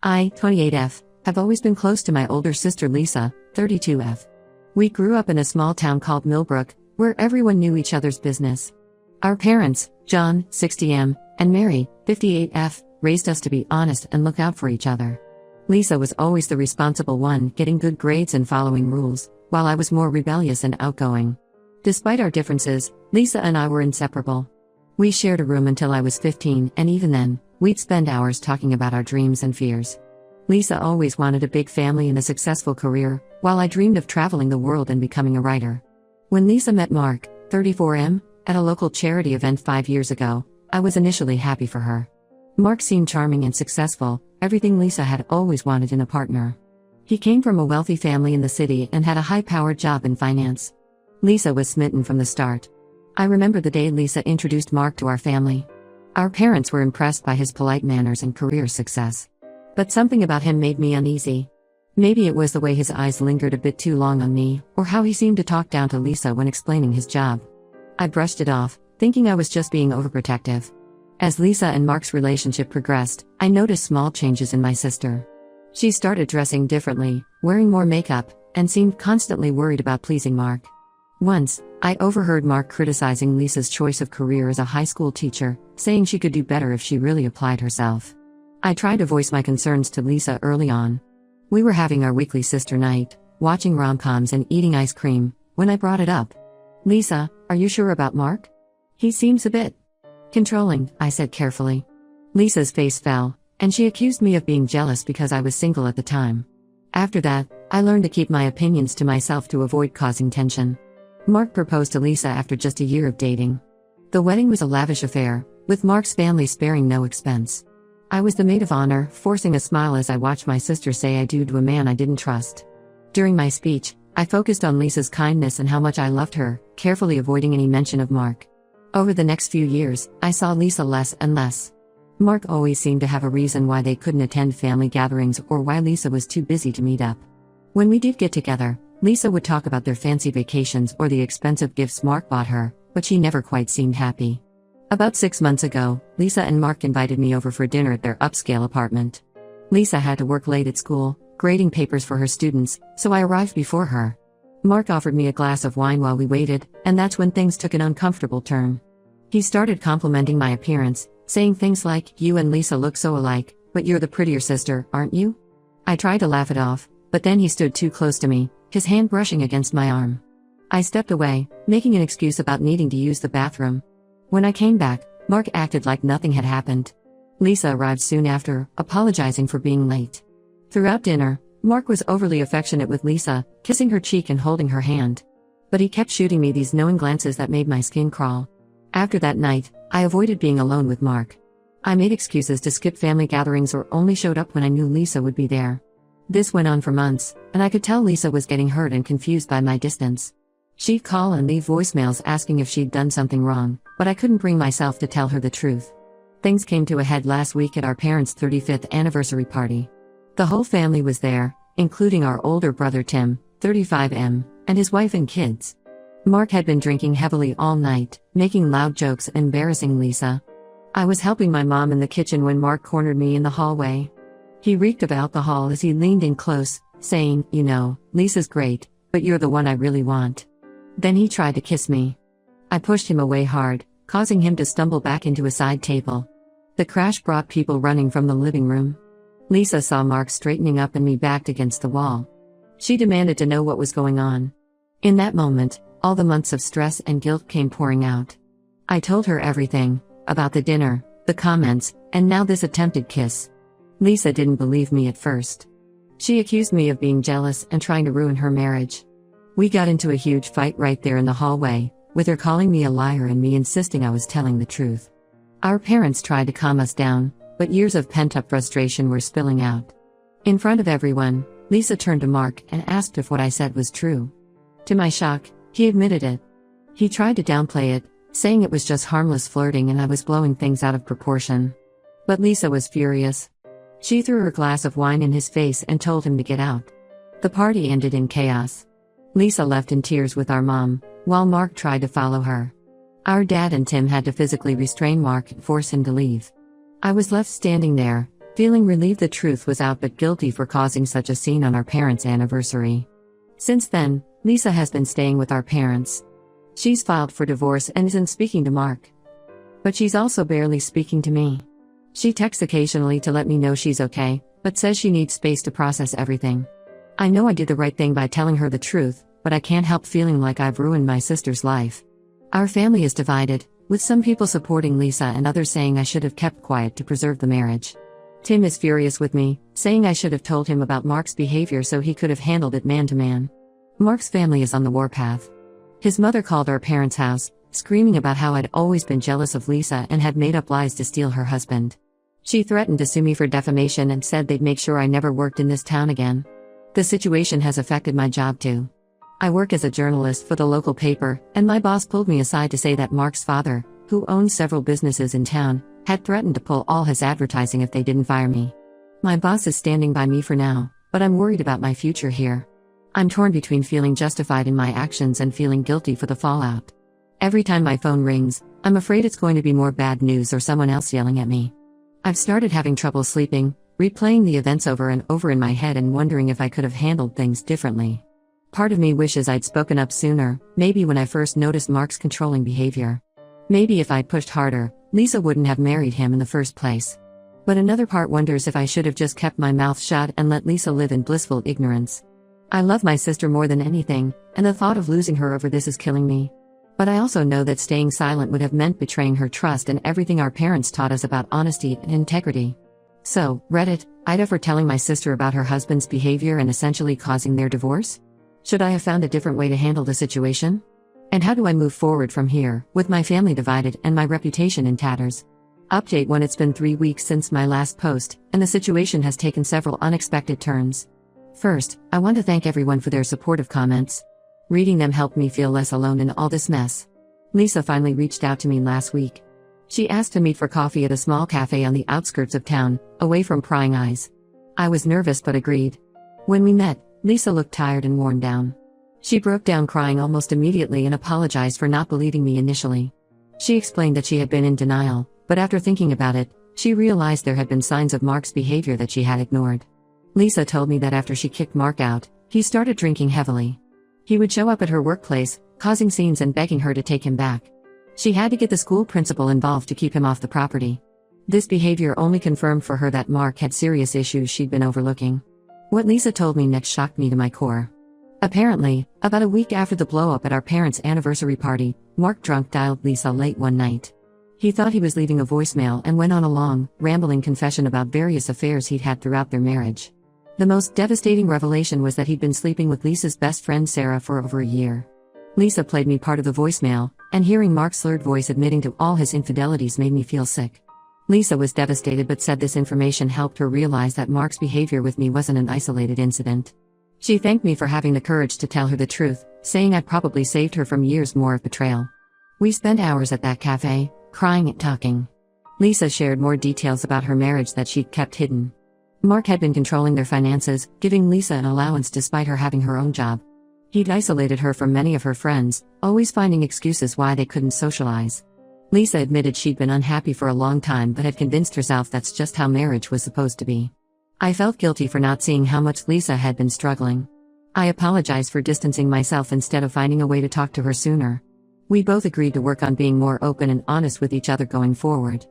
I, 28F, have always been close to my older sister Lisa, 32F. We grew up in a small town called Millbrook, where everyone knew each other's business. Our parents, John, 60M, and Mary, 58F, raised us to be honest and look out for each other. Lisa was always the responsible one, getting good grades and following rules, while I was more rebellious and outgoing. Despite our differences, Lisa and I were inseparable. We shared a room until I was 15, and even then, we'd spend hours talking about our dreams and fears. Lisa always wanted a big family and a successful career, while I dreamed of traveling the world and becoming a writer. When Lisa met Mark, 34M, at a local charity event 5 years ago, I was initially happy for her. Mark seemed charming and successful, everything Lisa had always wanted in a partner. He came from a wealthy family in the city and had a high-powered job in finance. Lisa was smitten from the start. I remember the day Lisa introduced Mark to our family. Our parents were impressed by his polite manners and career success. But something about him made me uneasy. Maybe it was the way his eyes lingered a bit too long on me, or how he seemed to talk down to Lisa when explaining his job. I brushed it off, thinking I was just being overprotective. As Lisa and Mark's relationship progressed, I noticed small changes in my sister. She started dressing differently, wearing more makeup, and seemed constantly worried about pleasing Mark. Once, I overheard Mark criticizing Lisa's choice of career as a high school teacher, saying she could do better if she really applied herself. I tried to voice my concerns to Lisa early on. We were having our weekly sister night, watching rom-coms and eating ice cream, when I brought it up. "Lisa, are you sure about Mark? He seems a bit controlling," I said carefully. Lisa's face fell, and she accused me of being jealous because I was single at the time. After that, I learned to keep my opinions to myself to avoid causing tension. Mark proposed to Lisa after just a year of dating. The wedding was a lavish affair, with Mark's family sparing no expense. I was the maid of honor, forcing a smile as I watched my sister say I do to a man I didn't trust. During my speech, I focused on Lisa's kindness and how much I loved her, carefully avoiding any mention of Mark. Over the next few years, I saw Lisa less and less. Mark always seemed to have a reason why they couldn't attend family gatherings or why Lisa was too busy to meet up. When we did get together, Lisa would talk about their fancy vacations or the expensive gifts Mark bought her, but she never quite seemed happy. About 6 months ago, Lisa and Mark invited me over for dinner at their upscale apartment. Lisa had to work late at school, grading papers for her students, so I arrived before her. Mark offered me a glass of wine while we waited, and that's when things took an uncomfortable turn. He started complimenting my appearance, saying things like, "You and Lisa look so alike, but you're the prettier sister, aren't you?" I tried to laugh it off, but then he stood too close to me, his hand brushing against my arm. I stepped away, making an excuse about needing to use the bathroom. When I came back, Mark acted like nothing had happened. Lisa arrived soon after, apologizing for being late. Throughout dinner, Mark was overly affectionate with Lisa, kissing her cheek and holding her hand. But he kept shooting me these knowing glances that made my skin crawl. After that night, I avoided being alone with Mark. I made excuses to skip family gatherings or only showed up when I knew Lisa would be there. This went on for months, and I could tell Lisa was getting hurt and confused by my distance. She'd call and leave voicemails asking if she'd done something wrong, but I couldn't bring myself to tell her the truth. Things came to a head last week at our parents' 35th anniversary party. The whole family was there, including our older brother Tim, 35M, and his wife and kids. Mark had been drinking heavily all night, making loud jokes and embarrassing Lisa. I was helping my mom in the kitchen when Mark cornered me in the hallway. He reeked of alcohol as he leaned in close, saying, "You know, Lisa's great, but you're the one I really want." Then he tried to kiss me. I pushed him away hard, causing him to stumble back into a side table. The crash brought people running from the living room. Lisa saw Mark straightening up and me backed against the wall. She demanded to know what was going on. In that moment, all the months of stress and guilt came pouring out. I told her everything, about the dinner, the comments, and now this attempted kiss. Lisa didn't believe me at first. She accused me of being jealous and trying to ruin her marriage. We got into a huge fight right there in the hallway, with her calling me a liar and me insisting I was telling the truth. Our parents tried to calm us down, but years of pent-up frustration were spilling out. In front of everyone, Lisa turned to Mark and asked if what I said was true. To my shock, he admitted it. He tried to downplay it, saying it was just harmless flirting and I was blowing things out of proportion. But Lisa was furious. She threw her glass of wine in his face and told him to get out. The party ended in chaos. Lisa left in tears with our mom, while Mark tried to follow her. Our dad and Tim had to physically restrain Mark and force him to leave. I was left standing there, Feeling relieved the truth was out but guilty for causing such a scene on our parents' anniversary. Since then, Lisa has been staying with our parents. She's filed for divorce and isn't speaking to Mark. But she's also barely speaking to me. She texts occasionally to let me know she's okay, but says she needs space to process everything. I know I did the right thing by telling her the truth, but I can't help feeling like I've ruined my sister's life. Our family is divided, with some people supporting Lisa and others saying I should have kept quiet to preserve the marriage. Tim is furious with me, saying I should have told him about Mark's behavior so he could have handled it man to man. Mark's family is on the warpath. His mother called our parents' house, screaming about how I'd always been jealous of Lisa and had made up lies to steal her husband. She threatened to sue me for defamation and said they'd make sure I never worked in this town again. The situation has affected my job too. I work as a journalist for the local paper, and my boss pulled me aside to say that Mark's father, who owns several businesses in town, had threatened to pull all his advertising if they didn't fire me. My boss is standing by me for now, but I'm worried about my future here. I'm torn between feeling justified in my actions and feeling guilty for the fallout. Every time my phone rings, I'm afraid it's going to be more bad news or someone else yelling at me. I've started having trouble sleeping, replaying the events over and over in my head and wondering if I could have handled things differently. Part of me wishes I'd spoken up sooner, maybe when I first noticed Mark's controlling behavior. Maybe if I'd pushed harder, Lisa wouldn't have married him in the first place. But another part wonders if I should have just kept my mouth shut and let Lisa live in blissful ignorance. I love my sister more than anything, and the thought of losing her over this is killing me. But I also know that staying silent would have meant betraying her trust and everything our parents taught us about honesty and integrity. So, Reddit, Ida for telling my sister about her husband's behavior and essentially causing their divorce? Should I have found a different way to handle the situation? And how do I move forward from here, with my family divided and my reputation in tatters? Update when it's been 3 weeks since my last post, and the situation has taken several unexpected turns. First, I want to thank everyone for their supportive comments. Reading them helped me feel less alone in all this mess. Lisa finally reached out to me last week. She asked to meet for coffee at a small cafe on the outskirts of town, away from prying eyes. I was nervous but agreed. When we met, Lisa looked tired and worn down. She broke down crying almost immediately and apologized for not believing me initially. She explained that she had been in denial, but after thinking about it, she realized there had been signs of Mark's behavior that she had ignored. Lisa told me that after she kicked Mark out, he started drinking heavily. He would show up at her workplace, causing scenes and begging her to take him back. She had to get the school principal involved to keep him off the property. This behavior only confirmed for her that Mark had serious issues she'd been overlooking. What Lisa told me next shocked me to my core. Apparently, about a week after the blow-up at our parents' anniversary party, Mark drunk dialed Lisa late one night. He thought he was leaving a voicemail and went on a long, rambling confession about various affairs he'd had throughout their marriage. The most devastating revelation was that he'd been sleeping with Lisa's best friend Sarah for over a year. Lisa played me part of the voicemail, and hearing Mark's slurred voice admitting to all his infidelities made me feel sick. Lisa was devastated but said this information helped her realize that Mark's behavior with me wasn't an isolated incident. She thanked me for having the courage to tell her the truth, saying I'd probably saved her from years more of betrayal. We spent hours at that cafe, crying and talking. Lisa shared more details about her marriage that she'd kept hidden. Mark had been controlling their finances, giving Lisa an allowance despite her having her own job. He'd isolated her from many of her friends, always finding excuses why they couldn't socialize. Lisa admitted she'd been unhappy for a long time but had convinced herself that's just how marriage was supposed to be. I felt guilty for not seeing how much Lisa had been struggling. I apologized for distancing myself instead of finding a way to talk to her sooner. We both agreed to work on being more open and honest with each other going forward.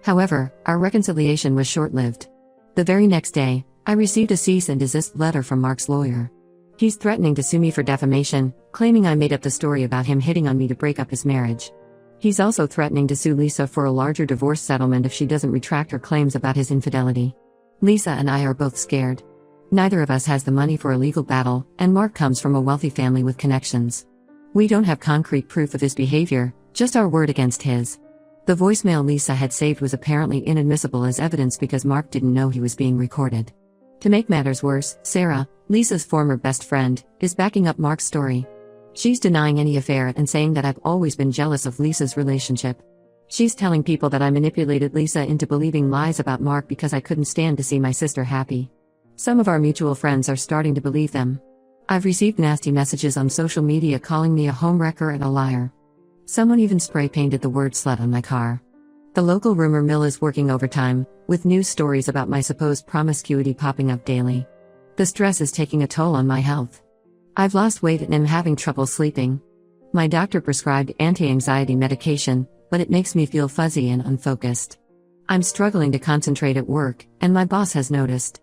However, our reconciliation was short-lived. The very next day, I received a cease and desist letter from Mark's lawyer. He's threatening to sue me for defamation, claiming I made up the story about him hitting on me to break up his marriage. He's also threatening to sue Lisa for a larger divorce settlement if she doesn't retract her claims about his infidelity. Lisa and I are both scared. Neither of us has the money for a legal battle, and Mark comes from a wealthy family with connections. We don't have concrete proof of his behavior, just our word against his. The voicemail Lisa had saved was apparently inadmissible as evidence because Mark didn't know he was being recorded. To make matters worse, Sarah, Lisa's former best friend, is backing up Mark's story. She's denying any affair and saying that I've always been jealous of Lisa's relationship. She's telling people that I manipulated Lisa into believing lies about Mark because I couldn't stand to see my sister happy. Some of our mutual friends are starting to believe them. I've received nasty messages on social media calling me a homewrecker and a liar. Someone even spray painted the word slut on my car. The local rumor mill is working overtime, with news stories about my supposed promiscuity popping up daily. The stress is taking a toll on my health. I've lost weight and am having trouble sleeping. My doctor prescribed anti-anxiety medication, but it makes me feel fuzzy and unfocused. I'm struggling to concentrate at work, and my boss has noticed.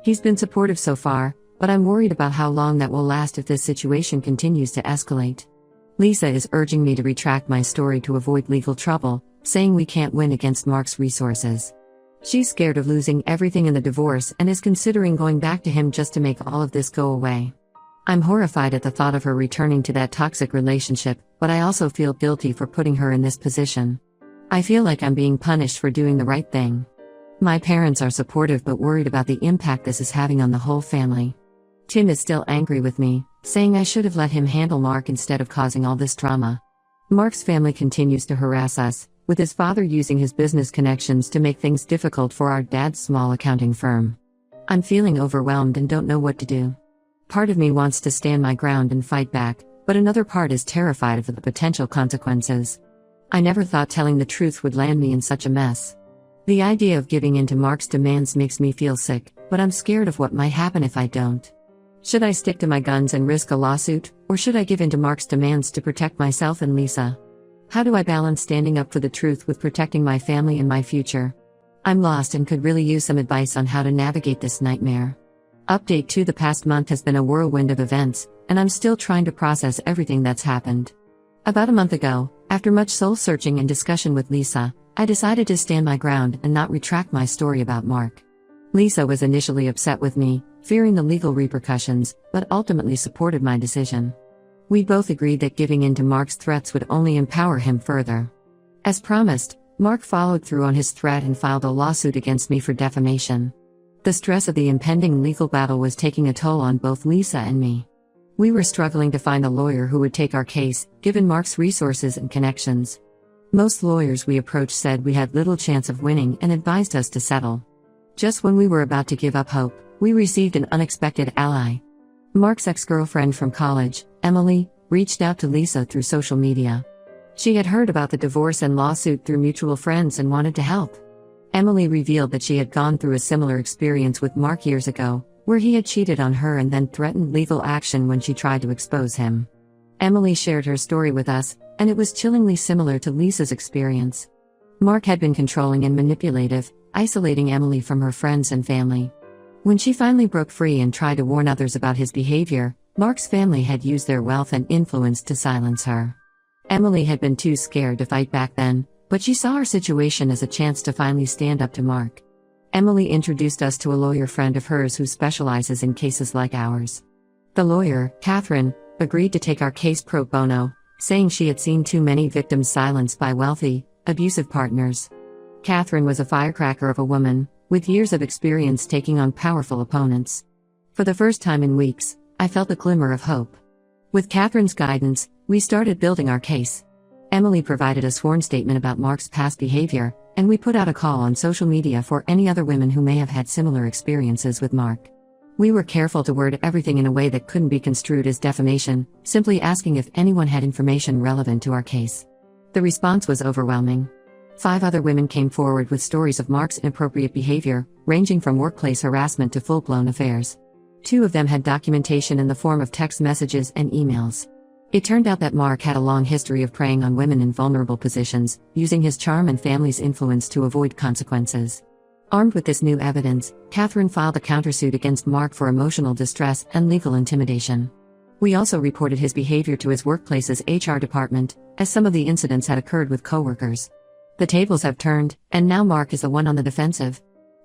He's been supportive so far, but I'm worried about how long that will last if this situation continues to escalate. Lisa is urging me to retract my story to avoid legal trouble, saying we can't win against Mark's resources. She's scared of losing everything in the divorce and is considering going back to him just to make all of this go away. I'm horrified at the thought of her returning to that toxic relationship, but I also feel guilty for putting her in this position. I feel like I'm being punished for doing the right thing. My parents are supportive but worried about the impact this is having on the whole family. Tim is still angry with me, saying I should have let him handle Mark instead of causing all this drama. Mark's family continues to harass us, with his father using his business connections to make things difficult for our dad's small accounting firm. I'm feeling overwhelmed and don't know what to do. Part of me wants to stand my ground and fight back, but another part is terrified of the potential consequences. I never thought telling the truth would land me in such a mess. The idea of giving in to Mark's demands makes me feel sick, but I'm scared of what might happen if I don't. Should I stick to my guns and risk a lawsuit, or should I give in to Mark's demands to protect myself and Lisa? How do I balance standing up for the truth with protecting my family and my future? I'm lost and could really use some advice on how to navigate this nightmare. Update 2: the past month has been a whirlwind of events, and I'm still trying to process everything that's happened. About a month ago, after much soul-searching and discussion with Lisa, I decided to stand my ground and not retract my story about Mark. Lisa was initially upset with me, fearing the legal repercussions, but ultimately supported my decision. We both agreed that giving in to Mark's threats would only empower him further. As promised, Mark followed through on his threat and filed a lawsuit against me for defamation. The stress of the impending legal battle was taking a toll on both Lisa and me. We were struggling to find a lawyer who would take our case, given Mark's resources and connections. Most lawyers we approached said we had little chance of winning and advised us to settle. Just when we were about to give up hope, we received an unexpected ally. Mark's ex-girlfriend from college, Emily, reached out to Lisa through social media. She had heard about the divorce and lawsuit through mutual friends and wanted to help. Emily revealed that she had gone through a similar experience with Mark years ago, where he had cheated on her and then threatened legal action when she tried to expose him. Emily shared her story with us, and it was chillingly similar to Lisa's experience. Mark had been controlling and manipulative, isolating Emily from her friends and family. When she finally broke free and tried to warn others about his behavior, Mark's family had used their wealth and influence to silence her. Emily had been too scared to fight back then, but she saw our situation as a chance to finally stand up to Mark. Emily introduced us to a lawyer friend of hers who specializes in cases like ours. The lawyer, Catherine, agreed to take our case pro bono, saying she had seen too many victims silenced by wealthy, abusive partners. Catherine was a firecracker of a woman, with years of experience taking on powerful opponents. For the first time in weeks, I felt a glimmer of hope. With Catherine's guidance, we started building our case. Emily provided a sworn statement about Mark's past behavior, and we put out a call on social media for any other women who may have had similar experiences with Mark. We were careful to word everything in a way that couldn't be construed as defamation, simply asking if anyone had information relevant to our case. The response was overwhelming. 5 other women came forward with stories of Mark's inappropriate behavior, ranging from workplace harassment to full-blown affairs. 2 of them had documentation in the form of text messages and emails. It turned out that Mark had a long history of preying on women in vulnerable positions, using his charm and family's influence to avoid consequences. Armed with this new evidence, Catherine filed a countersuit against Mark for emotional distress and legal intimidation. We also reported his behavior to his workplace's HR department, as some of the incidents had occurred with coworkers. The tables have turned, and now Mark is the one on the defensive.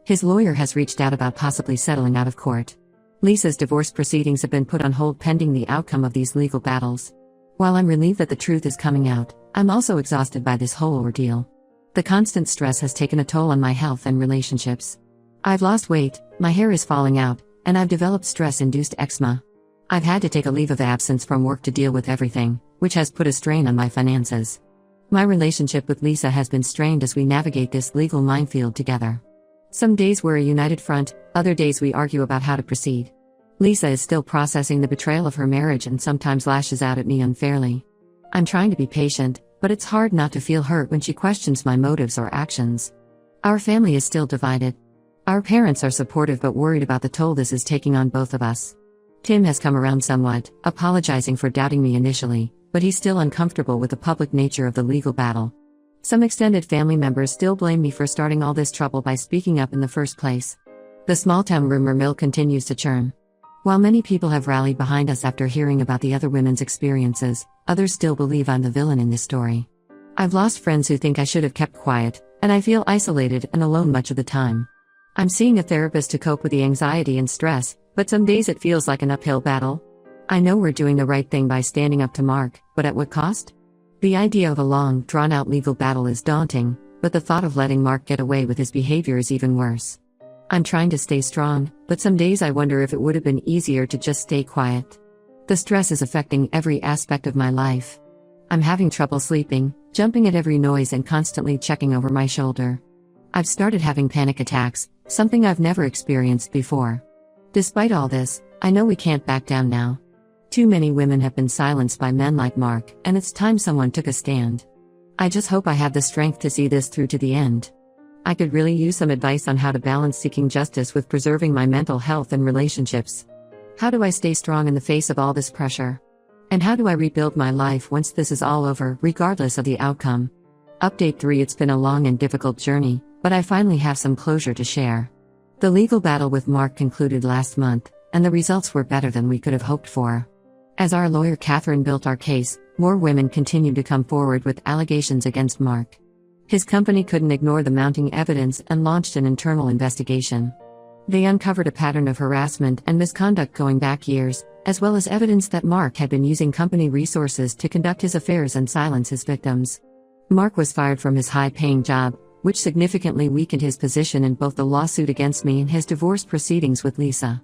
His lawyer has reached out about possibly settling out of court. Lisa's divorce proceedings have been put on hold pending the outcome of these legal battles. While I'm relieved that the truth is coming out, I'm also exhausted by this whole ordeal. The constant stress has taken a toll on my health and relationships. I've lost weight, my hair is falling out, and I've developed stress-induced eczema. I've had to take a leave of absence from work to deal with everything, which has put a strain on my finances. My relationship with Lisa has been strained as we navigate this legal minefield together. Some days we're a united front, other days we argue about how to proceed. Lisa is still processing the betrayal of her marriage and sometimes lashes out at me unfairly. I'm trying to be patient, but it's hard not to feel hurt when she questions my motives or actions. Our family is still divided. Our parents are supportive but worried about the toll this is taking on both of us. Tim has come around somewhat, apologizing for doubting me initially, but he's still uncomfortable with the public nature of the legal battle. Some extended family members still blame me for starting all this trouble by speaking up in the first place. The small-town rumor mill continues to churn. While many people have rallied behind us after hearing about the other women's experiences, others still believe I'm the villain in this story. I've lost friends who think I should have kept quiet, and I feel isolated and alone much of the time. I'm seeing a therapist to cope with the anxiety and stress, but some days it feels like an uphill battle. I know we're doing the right thing by standing up to Mark, but at what cost? The idea of a long, drawn-out legal battle is daunting, but the thought of letting Mark get away with his behavior is even worse. I'm trying to stay strong, but some days I wonder if it would have been easier to just stay quiet. The stress is affecting every aspect of my life. I'm having trouble sleeping, jumping at every noise and constantly checking over my shoulder. I've started having panic attacks, something I've never experienced before. Despite all this, I know we can't back down now. Too many women have been silenced by men like Mark, and it's time someone took a stand. I just hope I have the strength to see this through to the end. I could really use some advice on how to balance seeking justice with preserving my mental health and relationships. How do I stay strong in the face of all this pressure? And how do I rebuild my life once this is all over, regardless of the outcome? Update 3. It's been a long and difficult journey, but I finally have some closure to share. The legal battle with Mark concluded last month, and the results were better than we could have hoped for. As our lawyer Catherine built our case, more women continued to come forward with allegations against Mark. His company couldn't ignore the mounting evidence and launched an internal investigation. They uncovered a pattern of harassment and misconduct going back years, as well as evidence that Mark had been using company resources to conduct his affairs and silence his victims. Mark was fired from his high-paying job, which significantly weakened his position in both the lawsuit against me and his divorce proceedings with Lisa.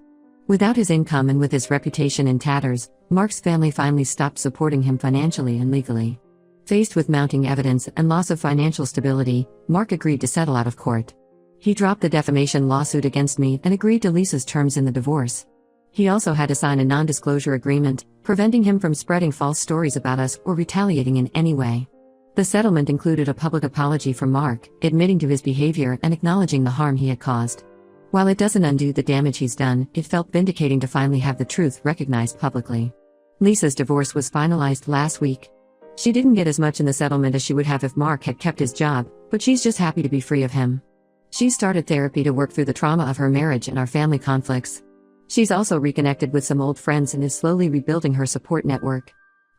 Without his income and with his reputation in tatters, Mark's family finally stopped supporting him financially and legally. Faced with mounting evidence and loss of financial stability, Mark agreed to settle out of court. He dropped the defamation lawsuit against me and agreed to Lisa's terms in the divorce. He also had to sign a non-disclosure agreement, preventing him from spreading false stories about us or retaliating in any way. The settlement included a public apology from Mark, admitting to his behavior and acknowledging the harm he had caused. While it doesn't undo the damage he's done, it felt vindicating to finally have the truth recognized publicly. Lisa's divorce was finalized last week. She didn't get as much in the settlement as she would have if Mark had kept his job, but she's just happy to be free of him. She started therapy to work through the trauma of her marriage and our family conflicts. She's also reconnected with some old friends and is slowly rebuilding her support network.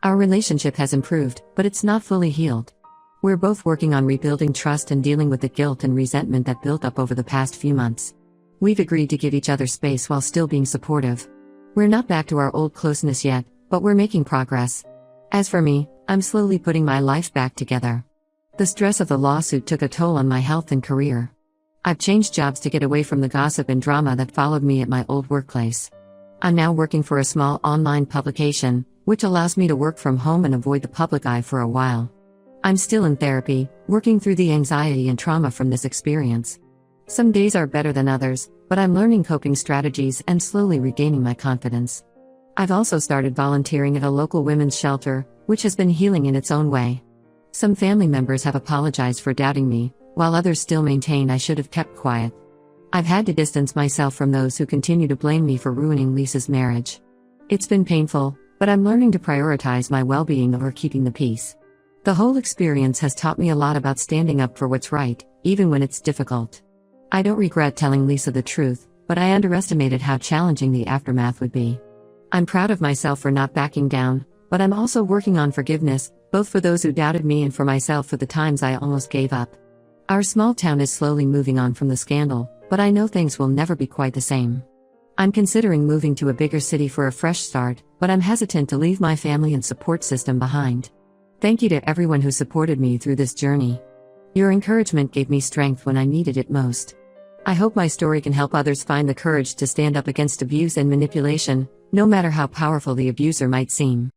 Our relationship has improved, but it's not fully healed. We're both working on rebuilding trust and dealing with the guilt and resentment that built up over the past few months. We've agreed to give each other space while still being supportive. We're not back to our old closeness yet, but we're making progress. As for me, I'm slowly putting my life back together. The stress of the lawsuit took a toll on my health and career. I've changed jobs to get away from the gossip and drama that followed me at my old workplace. I'm now working for a small online publication, which allows me to work from home and avoid the public eye for a while. I'm still in therapy, working through the anxiety and trauma from this experience. Some days are better than others, but I'm learning coping strategies and slowly regaining my confidence. I've also started volunteering at a local women's shelter, which has been healing in its own way. Some family members have apologized for doubting me, while others still maintain I should have kept quiet. I've had to distance myself from those who continue to blame me for ruining Lisa's marriage. It's been painful, but I'm learning to prioritize my well-being over keeping the peace. The whole experience has taught me a lot about standing up for what's right, even when it's difficult. I don't regret telling Lisa the truth, but I underestimated how challenging the aftermath would be. I'm proud of myself for not backing down, but I'm also working on forgiveness, both for those who doubted me and for myself for the times I almost gave up. Our small town is slowly moving on from the scandal, but I know things will never be quite the same. I'm considering moving to a bigger city for a fresh start, but I'm hesitant to leave my family and support system behind. Thank you to everyone who supported me through this journey. Your encouragement gave me strength when I needed it most. I hope my story can help others find the courage to stand up against abuse and manipulation, no matter how powerful the abuser might seem.